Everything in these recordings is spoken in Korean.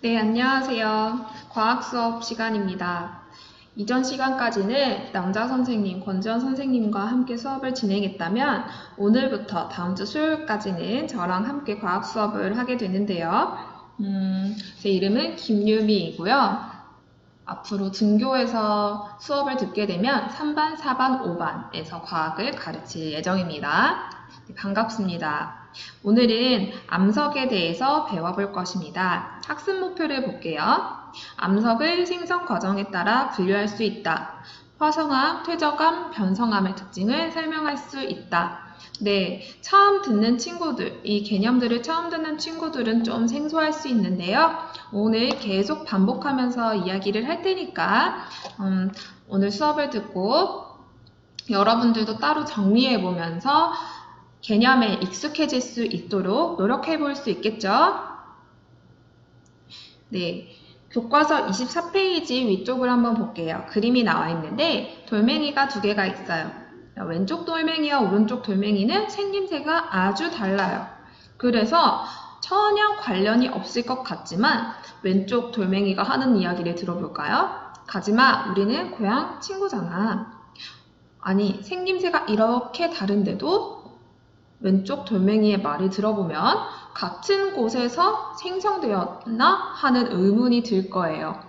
네, 안녕하세요. 과학 수업 시간입니다. 이전 시간까지는 남자 선생님, 권지현 선생님과 함께 수업을 진행했다면 오늘부터 다음 주 수요일까지는 저랑 함께 과학 수업을 하게 되는데요. 제 이름은 김유미이고요. 앞으로 등교에서 수업을 듣게 되면 3반, 4반, 5반에서 과학을 가르칠 예정입니다. 네, 반갑습니다. 오늘은 암석에 대해서 배워볼 것입니다. 학습 목표를 볼게요. 암석을 생성 과정에 따라 분류할 수 있다. 화성암, 퇴적암, 변성암의 특징을 설명할 수 있다. 네, 처음 듣는 친구들, 이 개념들을 처음 듣는 친구들은 좀 생소할 수 있는데요. 오늘 계속 반복하면서 이야기를 할 테니까 오늘 수업을 듣고 여러분들도 따로 정리해 보면서 개념에 익숙해질 수 있도록 노력해 볼 수 있겠죠? 네. 교과서 24페이지 위쪽을 한번 볼게요. 그림이 나와 있는데 돌멩이가 두 개가 있어요. 왼쪽 돌멩이와 오른쪽 돌멩이는 생김새가 아주 달라요. 그래서 전혀 관련이 없을 것 같지만 왼쪽 돌멩이가 하는 이야기를 들어볼까요? 가지마, 우리는 고향 친구잖아. 아니, 생김새가 이렇게 다른데도 왼쪽 돌멩이의 말을 들어보면 같은 곳에서 생성되었나 하는 의문이 들 거예요.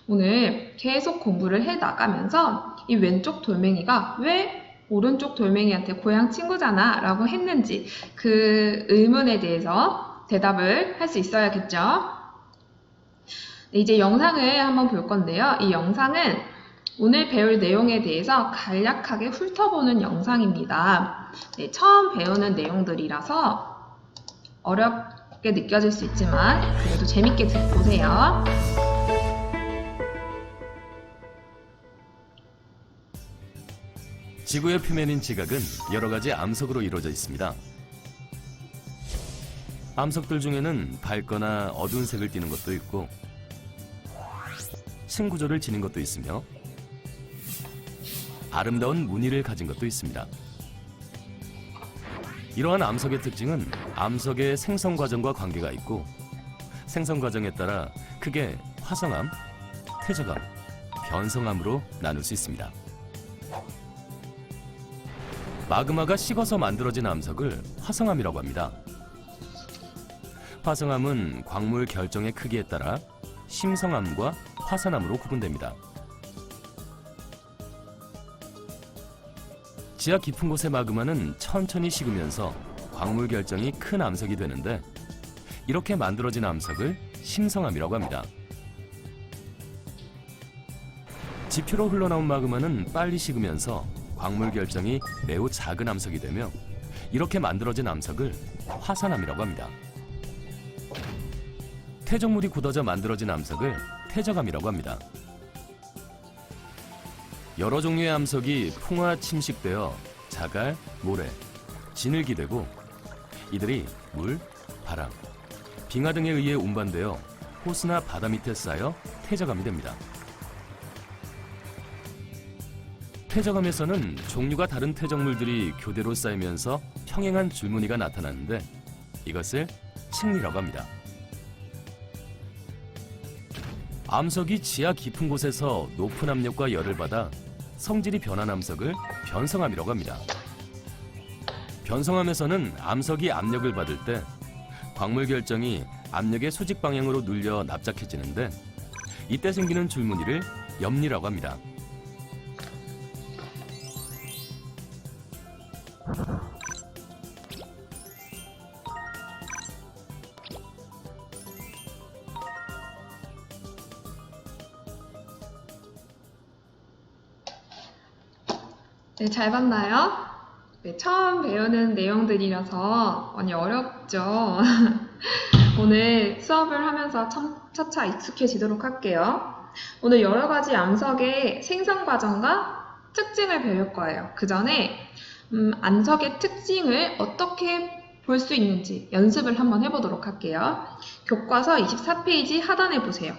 오늘 계속 공부를 해 나가면서 이 왼쪽 돌멩이가 왜 오른쪽 돌멩이한테 고향 친구잖아 라고 했는지 그 의문에 대해서 대답을 할 수 있어야겠죠. 네, 이제 영상을 한번 볼 건데요. 이 영상은 오늘 배울 내용에 대해서 간략하게 훑어보는 영상입니다. 네, 처음 배우는 내용들이라서 어렵게 느껴질 수 있지만 그래도 재밌게 보세요. 지구의 표면인 지각은 여러 가지 암석으로 이루어져 있습니다. 암석들 중에는 밝거나 어두운 색을 띠는 것도 있고 층구조를 지닌 것도 있으며 아름다운 무늬를 가진 것도 있습니다. 이러한 암석의 특징은 암석의 생성 과정과 관계가 있고 생성 과정에 따라 크게 화성암, 퇴적암, 변성암으로 나눌 수 있습니다. 마그마가 식어서 만들어진 암석을 화성암이라고 합니다. 화성암은 광물 결정의 크기에 따라 심성암과 화산암으로 구분됩니다. 지하 깊은 곳의 마그마는 천천히 식으면서 광물 결정이 큰 암석이 되는데 이렇게 만들어진 암석을 심성암이라고 합니다. 지표로 흘러나온 마그마는 빨리 식으면서 광물 결정이 매우 작은 암석이 되며 이렇게 만들어진 암석을 화산암이라고 합니다. 퇴적물이 굳어져 만들어진 암석을 퇴적암이라고 합니다. 여러 종류의 암석이 풍화 침식되어 자갈, 모래, 진흙이 되고 이들이 물, 바람, 빙하 등에 의해 운반되어 호수나 바다 밑에 쌓여 퇴적암이 됩니다. 퇴적암에서는 종류가 다른 퇴적물들이 교대로 쌓이면서 평행한 줄무늬가 나타나는데 이것을 층리라고 합니다. 암석이 지하 깊은 곳에서 높은 압력과 열을 받아 성질이 변한 암석을 변성암이라고 합니다. 변성암에서는 암석이 압력을 받을 때 광물 결정이 압력의 수직 방향으로 눌려 납작해지는데 이때 생기는 줄무늬를 염리라고 합니다. 네, 잘 봤나요? 네, 처음 배우는 내용들이라서 많이 어렵죠? 오늘 수업을 하면서 차차 익숙해지도록 할게요. 오늘 여러 가지 암석의 생성 과정과 특징을 배울 거예요. 그 전에 암석의 특징을 어떻게 볼 수 있는지 연습을 한번 해보도록 할게요. 교과서 24페이지 하단에 보세요.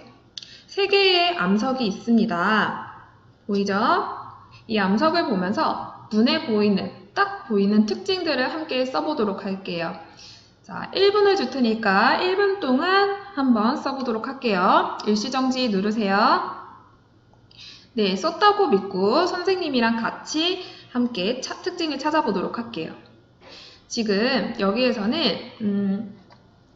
3개의 암석이 있습니다. 보이죠? 이 암석을 보면서 눈에 보이는, 딱 보이는 특징들을 함께 써보도록 할게요. 자, 1분을 줄 테니까 1분 동안 한번 써보도록 할게요. 일시정지 누르세요. 네, 썼다고 믿고 선생님이랑 같이 함께 특징을 찾아보도록 할게요. 지금 여기에서는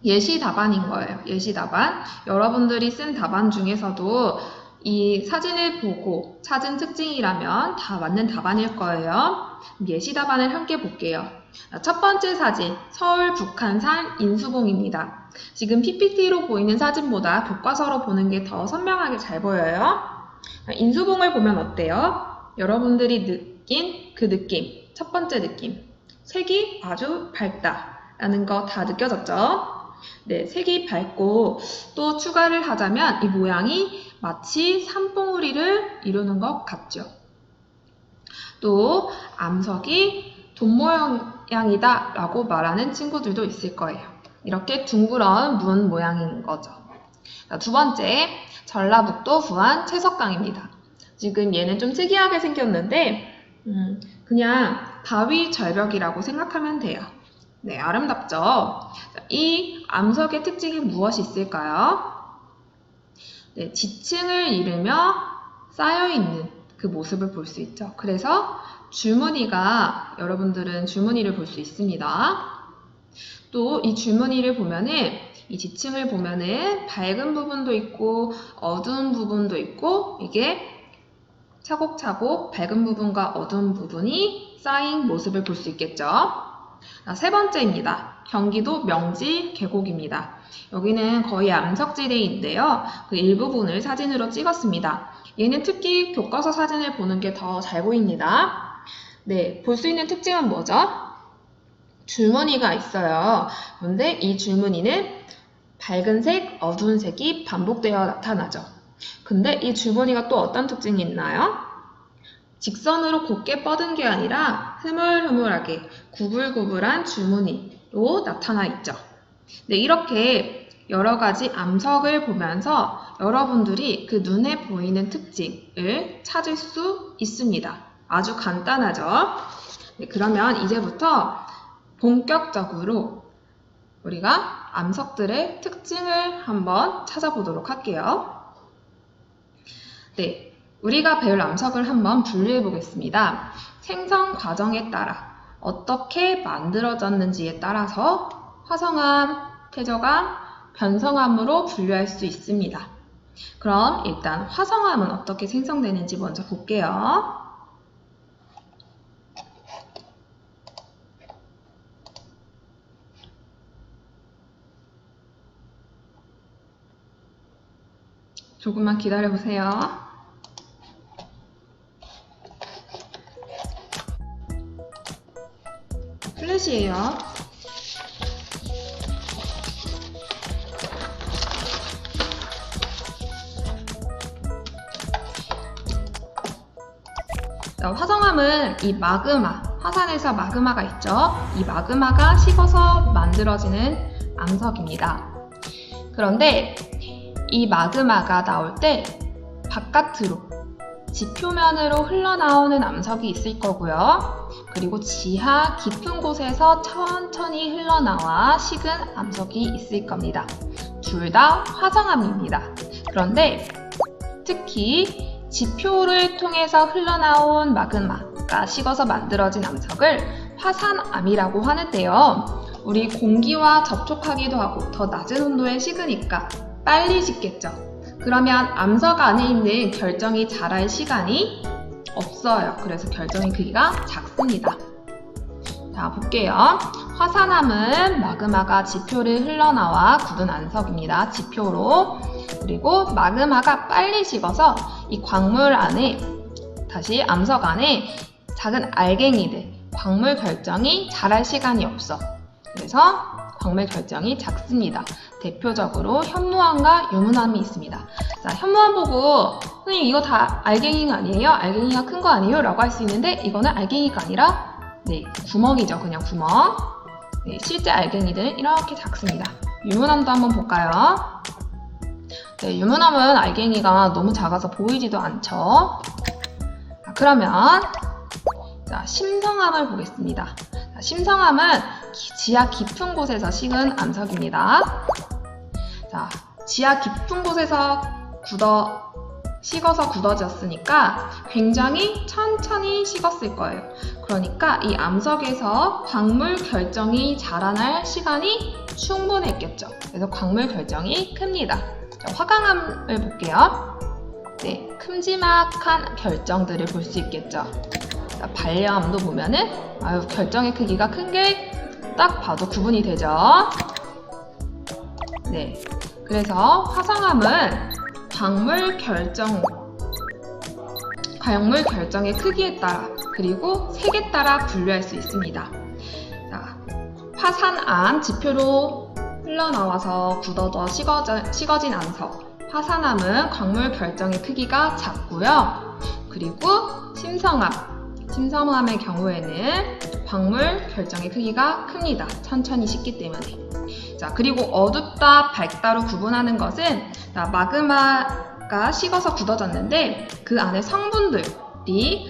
예시 답안인 거예요. 예시 답안. 여러분들이 쓴 답안 중에서도 이 사진을 보고 찾은 특징이라면 다 맞는 답안일 거예요. 예시 답안을 함께 볼게요. 첫 번째 사진, 서울 북한산 인수봉입니다. 지금 PPT로 보이는 사진보다 교과서로 보는 게 더 선명하게 잘 보여요. 인수봉을 보면 어때요? 여러분들이 느낀 그 느낌, 첫 번째 느낌. 색이 아주 밝다라는 거 다 느껴졌죠? 네, 색이 밝고 또 추가를 하자면 이 모양이 마치 산봉우리를 이루는 것 같죠. 또 암석이 돈 모양이다 라고 말하는 친구들도 있을 거예요. 이렇게 둥그런 문 모양인 거죠. 자, 두 번째, 전라북도 부안 채석강입니다. 지금 얘는 좀 특이하게 생겼는데 그냥 바위 절벽이라고 생각하면 돼요. 네, 아름답죠? 자, 이 암석의 특징이 무엇이 있을까요? 네, 지층을 이루며 쌓여있는 그 모습을 볼 수 있죠. 그래서 줄무늬가, 여러분들은 줄무늬를 볼 수 있습니다. 또 이 줄무늬를 보면은, 이 지층을 보면은 밝은 부분도 있고 어두운 부분도 있고 이게 차곡차곡 밝은 부분과 어두운 부분이 쌓인 모습을 볼 수 있겠죠. 세 번째입니다. 경기도 명지 계곡입니다. 여기는 거의 암석지대인데요. 그 일부분을 사진으로 찍었습니다. 얘는 특히 교과서 사진을 보는 게 더 잘 보입니다. 네, 볼 수 있는 특징은 뭐죠? 줄무늬가 있어요. 그런데 이 줄무늬는 밝은 색, 어두운 색이 반복되어 나타나죠. 근데 이 줄무늬가 또 어떤 특징이 있나요? 직선으로 곱게 뻗은 게 아니라 흐물흐물하게 구불구불한 줄무늬로 나타나 있죠. 네, 이렇게 여러 가지 암석을 보면서 여러분들이 그 눈에 보이는 특징을 찾을 수 있습니다. 아주 간단하죠? 네, 그러면 이제부터 본격적으로 우리가 암석들의 특징을 한번 찾아보도록 할게요. 네, 우리가 배울 암석을 한번 분류해 보겠습니다. 생성 과정에 따라 어떻게 만들어졌는지에 따라서 화성암, 퇴적암, 변성암으로 분류할 수 있습니다. 그럼 일단 화성암은 어떻게 생성되는지 먼저 볼게요. 조금만 기다려보세요. 플래시예요. 자, 화성암은 이 마그마, 화산에서 마그마가 있죠. 이 마그마가 식어서 만들어지는 암석입니다. 그런데 이 마그마가 나올 때 바깥으로 지표면으로 흘러나오는 암석이 있을 거고요. 그리고 지하 깊은 곳에서 천천히 흘러나와 식은 암석이 있을 겁니다. 둘 다 화성암입니다. 그런데 특히 지표를 통해서 흘러나온 마그마가 식어서 만들어진 암석을 화산암이라고 하는데요. 우리 공기와 접촉하기도 하고 더 낮은 온도에 식으니까 빨리 식겠죠. 그러면 암석 안에 있는 결정이 자랄 시간이 없어요. 그래서 결정의 크기가 작습니다. 자, 볼게요. 화산암은 마그마가 지표를 흘러나와 굳은 암석입니다. 지표로. 그리고 마그마가 빨리 식어서 이 광물 안에, 다시 암석 안에 작은 알갱이들, 광물 결정이 자랄 시간이 없어. 그래서 광물 결정이 작습니다. 대표적으로 현무암과 유문암이 있습니다. 자, 현무암 보고 선생님 이거 다 알갱이가 아니에요? 알갱이가 큰 거 아니에요? 라고 할 수 있는데 이거는 알갱이가 아니라 구멍이죠. 그냥 구멍. 네, 실제 알갱이들은 이렇게 작습니다. 유문암도 한번 볼까요? 네, 유문암은 알갱이가 너무 작아서 보이지도 않죠. 자, 그러면 심성암을 보겠습니다. 심성암은 지하 깊은 곳에서 식은 암석입니다. 자, 지하 깊은 곳에서 식어서 굳어졌으니까 굉장히 천천히 식었을 거예요. 그러니까 이 암석에서 광물 결정이 자라날 시간이 충분했겠죠. 그래서 광물 결정이 큽니다. 자, 화강암을 볼게요. 네, 큼지막한 결정들을 볼 수 있겠죠. 자, 반려암도 보면은 결정의 크기가 큰 게 딱 봐도 구분이 되죠. 네, 그래서 화성암은 광물 결정의 크기에 따라 그리고 색에 따라 분류할 수 있습니다. 자, 화산암 지표로 흘러나와서 굳어져 식어진 암석. 화산암은 광물 결정의 크기가 작고요. 그리고 심성암의 경우에는 광물 결정의 크기가 큽니다. 천천히 식기 때문에. 자, 그리고 어둡다, 밝다로 구분하는 것은 마그마가 식어서 굳어졌는데 그 안에 성분들이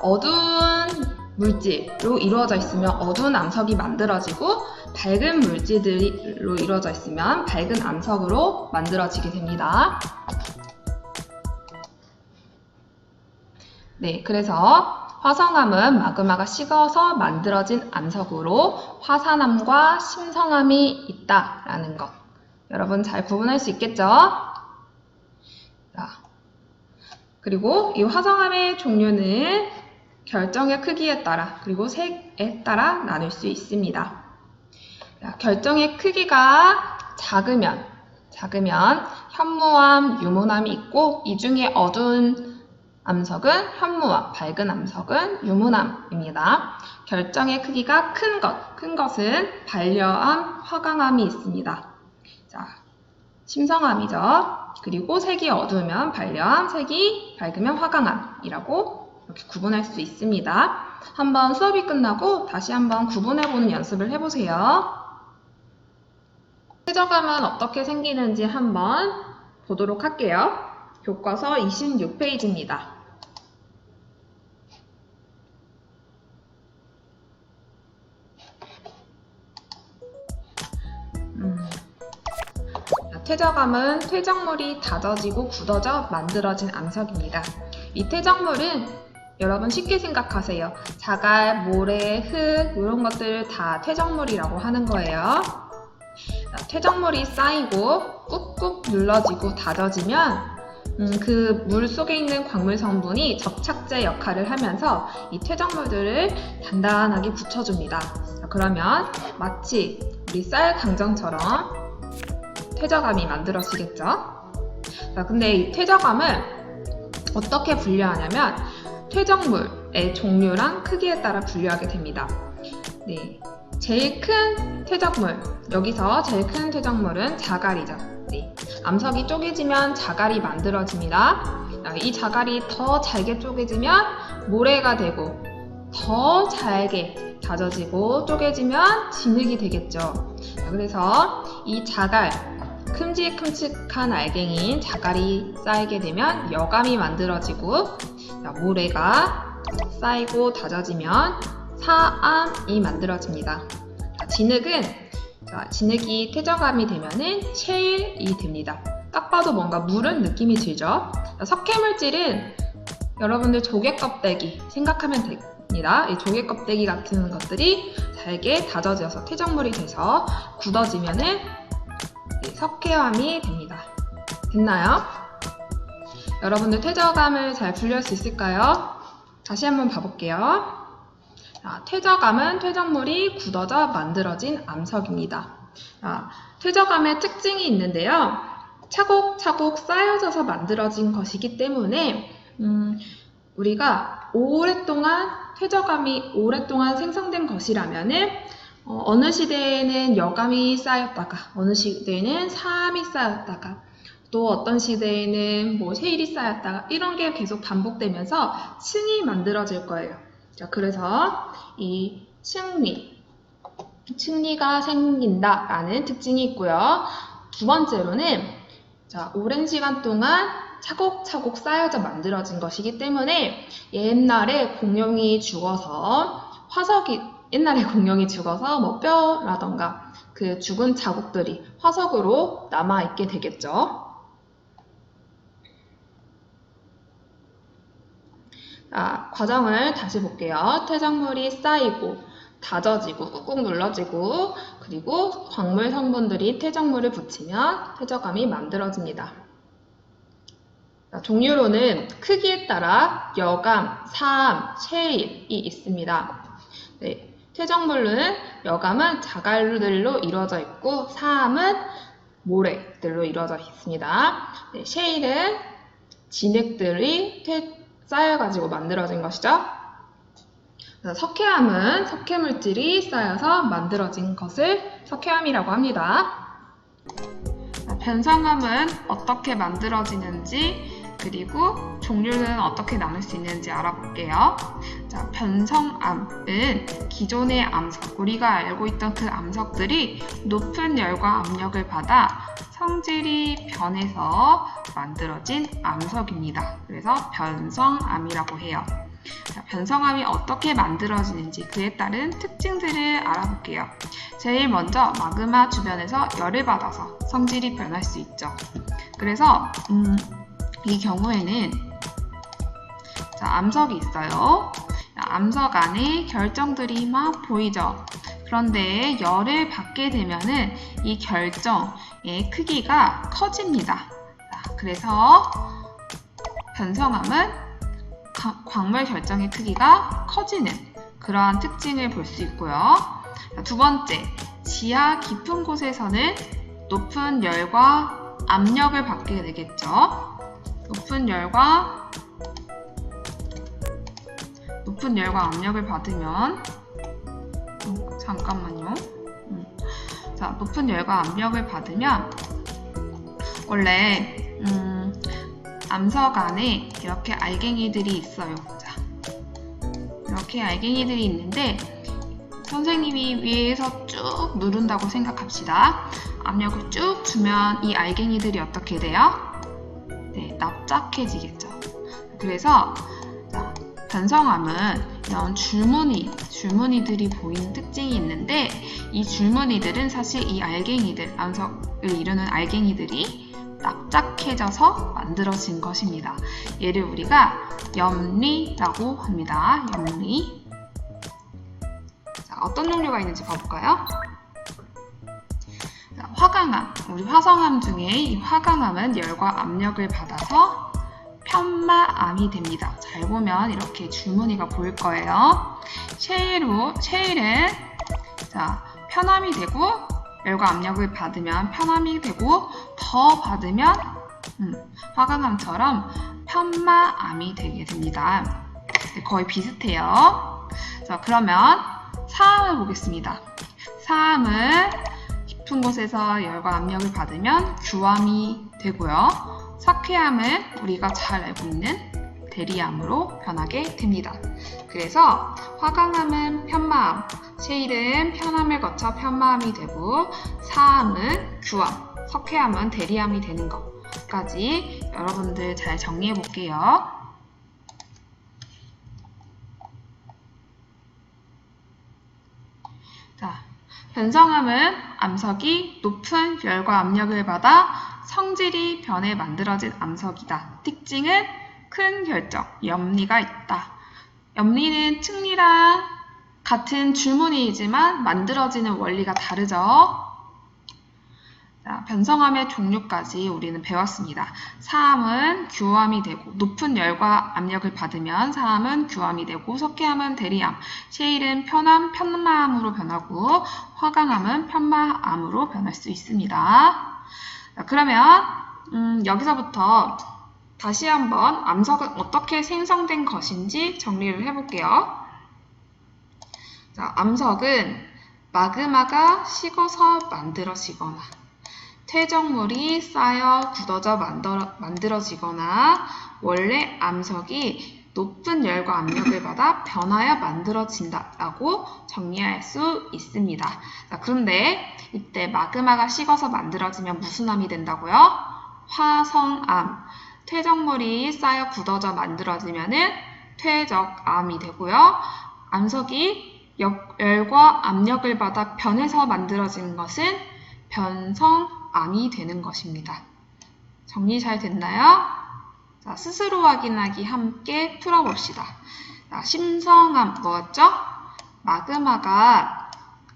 어두운 물질로 이루어져 있으면 어두운 암석이 만들어지고 밝은 물질들로 이루어져 있으면 밝은 암석으로 만들어지게 됩니다. 네, 그래서 화성암은 마그마가 식어서 만들어진 암석으로 화산암과 심성암이 있다라는 것. 여러분 잘 구분할 수 있겠죠? 자, 그리고 이 화성암의 종류는 결정의 크기에 따라 그리고 색에 따라 나눌 수 있습니다. 자, 결정의 크기가 작으면 현무암, 유문암이 있고 이 중에 어두운 암석은 현무암, 밝은 암석은 유문암입니다. 결정의 크기가 큰 것은 반려암, 화강암이 있습니다. 자, 심성암이죠. 그리고 색이 어두우면 반려암, 색이 밝으면 화강암이라고 이렇게 구분할 수 있습니다. 한번 수업이 끝나고 다시 한번 구분해보는 연습을 해보세요. 퇴적암은 어떻게 생기는지 한번 보도록 할게요. 교과서 26페이지입니다. 퇴적암은 퇴적물이 다져지고 굳어져 만들어진 암석입니다. 이 퇴적물은 여러분 쉽게 생각하세요. 자갈, 모래, 흙 이런 것들을 다 퇴적물이라고 하는 거예요. 퇴적물이 쌓이고 꾹꾹 눌러지고 다져지면 그 물 속에 있는 광물 성분이 접착제 역할을 하면서 이 퇴적물들을 단단하게 붙여줍니다. 그러면 마치 우리 쌀 강정처럼 퇴적암이 만들어지겠죠? 자, 근데 이 퇴적암을 어떻게 분류하냐면 퇴적물의 종류랑 크기에 따라 분류하게 됩니다. 네, 제일 큰 퇴적물, 여기서 제일 큰 퇴적물은 자갈이죠. 네, 암석이 쪼개지면 자갈이 만들어집니다. 이 자갈이 더 잘게 쪼개지면 모래가 되고 더 잘게 다져지고 쪼개지면 진흙이 되겠죠. 그래서 이 자갈, 큼직큼직한 알갱이인 자갈이 쌓이게 되면 여감이 만들어지고 모래가 쌓이고 다져지면 사암이 만들어집니다. 진흙이 퇴적암이 되면은 셰일이 됩니다. 딱 봐도 뭔가 물은 느낌이 들죠? 석회물질은 여러분들 조개 껍데기 생각하면 됩니다. 이 조개 껍데기 같은 것들이 잘게 다져져서 퇴적물이 돼서 굳어지면은 석회암이 됩니다. 됐나요? 여러분들 퇴적암을 잘 분류할 수 있을까요? 다시 한번 봐볼게요. 자, 퇴적암은 퇴적물이 굳어져 만들어진 암석입니다. 자, 퇴적암의 특징이 있는데요. 차곡차곡 쌓여져서 만들어진 것이기 때문에 우리가 퇴적암이 오랫동안 생성된 것이라면은 어느 시대에는 여감이 쌓였다가 어느 시대에는 사암이 쌓였다가 또 어떤 시대에는 셰일이 쌓였다가 이런 게 계속 반복되면서 층이 만들어질 거예요. 자, 그래서 이 층리가 생긴다라는 특징이 있고요. 두 번째로는 오랜 시간 동안 차곡차곡 쌓여져 만들어진 것이기 때문에 옛날에 공룡이 죽어서 화석이 옛날에 공룡이 죽어서 뭐 뼈라던가 그 죽은 자국들이 화석으로 남아있게 되겠죠. 자, 과정을 다시 볼게요. 퇴적물이 쌓이고 다져지고 꾹꾹 눌러지고 그리고 광물 성분들이 퇴적물을 붙이면 퇴적암이 만들어집니다. 자, 종류로는 크기에 따라 여감, 사암, 셰일이 있습니다. 네, 퇴적물은 여감은 자갈들로 이루어져 있고 사암은 모래들로 이루어져 있습니다. 네, 셰일은 진흙들이 쌓여가지고 만들어진 것이죠. 석회암은 석회물질이 쌓여서 만들어진 것을 석회암이라고 합니다. 변성암은 어떻게 만들어지는지 그리고 종류는 어떻게 나눌 수 있는지 알아볼게요. 자, 변성암은 기존의 암석, 우리가 알고 있던 그 암석들이 높은 열과 압력을 받아 성질이 변해서 만들어진 암석입니다. 그래서 변성암이라고 해요. 자, 변성암이 어떻게 만들어지는지 그에 따른 특징들을 알아볼게요. 제일 먼저 마그마 주변에서 열을 받아서 성질이 변할 수 있죠. 그래서 이 경우에는 자, 암석이 있어요. 암석 안에 결정들이 막 보이죠. 그런데 열을 받게 되면은 이 결정의 크기가 커집니다. 자, 그래서 변성암은 광물 결정의 크기가 커지는 그러한 특징을 볼 수 있고요. 자, 두 번째, 지하 깊은 곳에서는 높은 열과 압력을 받게 되겠죠. 높은 열과 압력을 받으면 잠깐만요. 자, 높은 열과 압력을 받으면 원래 암석 안에 이렇게 알갱이들이 있어요. 자, 이렇게 알갱이들이 있는데 선생님이 위에서 쭉 누른다고 생각합시다. 압력을 쭉 주면 이 알갱이들이 어떻게 돼요? 네, 납작해지겠죠. 그래서 변성암은 이런 줄무늬들이 보이는 특징이 있는데 이 줄무늬들은 사실 이 알갱이들, 암석을 이루는 알갱이들이 납작해져서 만들어진 것입니다. 얘를 우리가 염리라고 합니다. 염리. 자, 어떤 종류가 있는지 봐볼까요? 자, 화강암, 우리 화성암 중에 이 화강암은 열과 압력을 받아서 편마암이 됩니다. 잘 보면 이렇게 줄무늬가 보일 거예요. 셰일은 자, 편암이 되고 열과 압력을 받으면 편암이 되고 더 받으면 화강암처럼 편마암이 되게 됩니다. 거의 비슷해요. 자, 그러면 사암을 보겠습니다. 사암은 깊은 곳에서 열과 압력을 받으면 규암이 되고요. 석회암은 우리가 잘 알고 있는 대리암으로 변하게 됩니다. 그래서 화강암은 편마암, 셰일은 편암을 거쳐 편마암이 되고 사암은 규암, 석회암은 대리암이 되는 것까지 여러분들 잘 정리해 볼게요. 자, 변성암은 암석이 높은 열과 압력을 받아 성질이 변해 만들어진 암석이다. 특징은 큰 결정, 염리가 있다. 염리는 층리랑 같은 줄무늬이지만 만들어지는 원리가 다르죠. 자, 변성암의 종류까지 우리는 배웠습니다. 사암은 규암이 되고 높은 열과 압력을 받으면 사암은 규암이 되고 석회암은 대리암, 셰일은 편마암으로 변하고 화강암은 편마암으로 변할 수 있습니다. 자, 그러면 여기서부터 다시 한번 암석은 어떻게 생성된 것인지 정리를 해볼게요. 자, 암석은 마그마가 식어서 만들어지거나 퇴적물이 쌓여 굳어져 만들어지거나 원래 암석이 높은 열과 압력을 받아 변하여 만들어진다라고 정리할 수 있습니다. 자, 그런데 이때 마그마가 식어서 만들어지면 무슨 암이 된다고요? 화성암. 퇴적물이 쌓여 굳어져 만들어지면은 퇴적암이 되고요. 암석이 열과 압력을 받아 변해서 만들어진 것은 변성암이 되는 것입니다. 정리 잘 됐나요? 자, 스스로 확인하기 함께 풀어봅시다. 자, 심성암 뭐였죠? 마그마가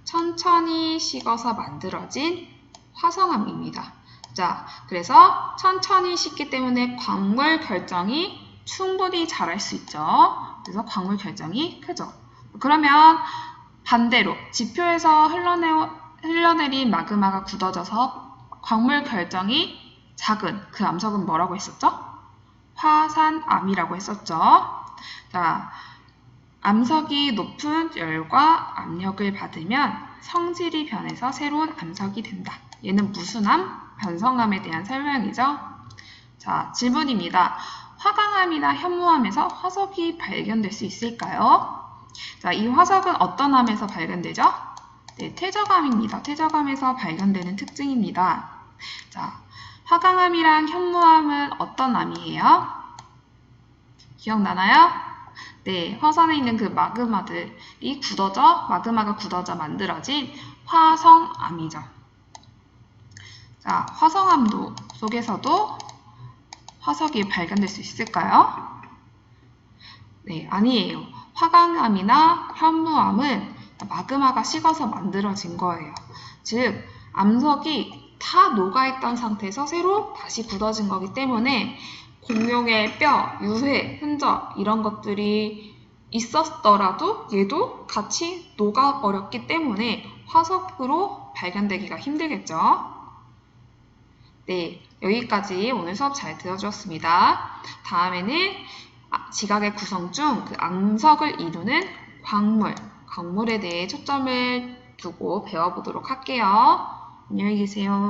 천천히 식어서 만들어진 화성암입니다. 자, 그래서 천천히 식기 때문에 광물 결정이 충분히 잘할 수 있죠. 그래서 광물 결정이 크죠. 그러면 반대로 지표에서 흘러내린 마그마가 굳어져서 광물 결정이 작은 그 암석은 뭐라고 했었죠? 화산암이라고 했었죠. 자, 암석이 높은 열과 압력을 받으면 성질이 변해서 새로운 암석이 된다. 얘는 무슨 암? 변성암에 대한 설명이죠. 자, 질문입니다. 화강암이나 현무암에서 화석이 발견될 수 있을까요? 자, 이 화석은 어떤 암에서 발견되죠? 네, 퇴적암입니다. 퇴적암에서 발견되는 특징입니다. 자, 화강암이랑 현무암은 어떤 암이에요? 기억나나요? 네, 화산에 있는 그 마그마들이 마그마가 굳어져 만들어진 화성암이죠. 자, 화성암 속에서도 화석이 발견될 수 있을까요? 네, 아니에요. 화강암이나 현무암은 마그마가 식어서 만들어진 거예요. 즉, 암석이 다 녹아있던 상태에서 새로 다시 굳어진 거기 때문에 공룡의 뼈, 유해, 흔적 이런 것들이 있었더라도 얘도 같이 녹아버렸기 때문에 화석으로 발견되기가 힘들겠죠. 네, 여기까지 오늘 수업 잘 들어주었습니다. 다음에는 지각의 구성 중 그 암석을 이루는 광물에 대해 초점을 두고 배워보도록 할게요. 안녕히 계세요.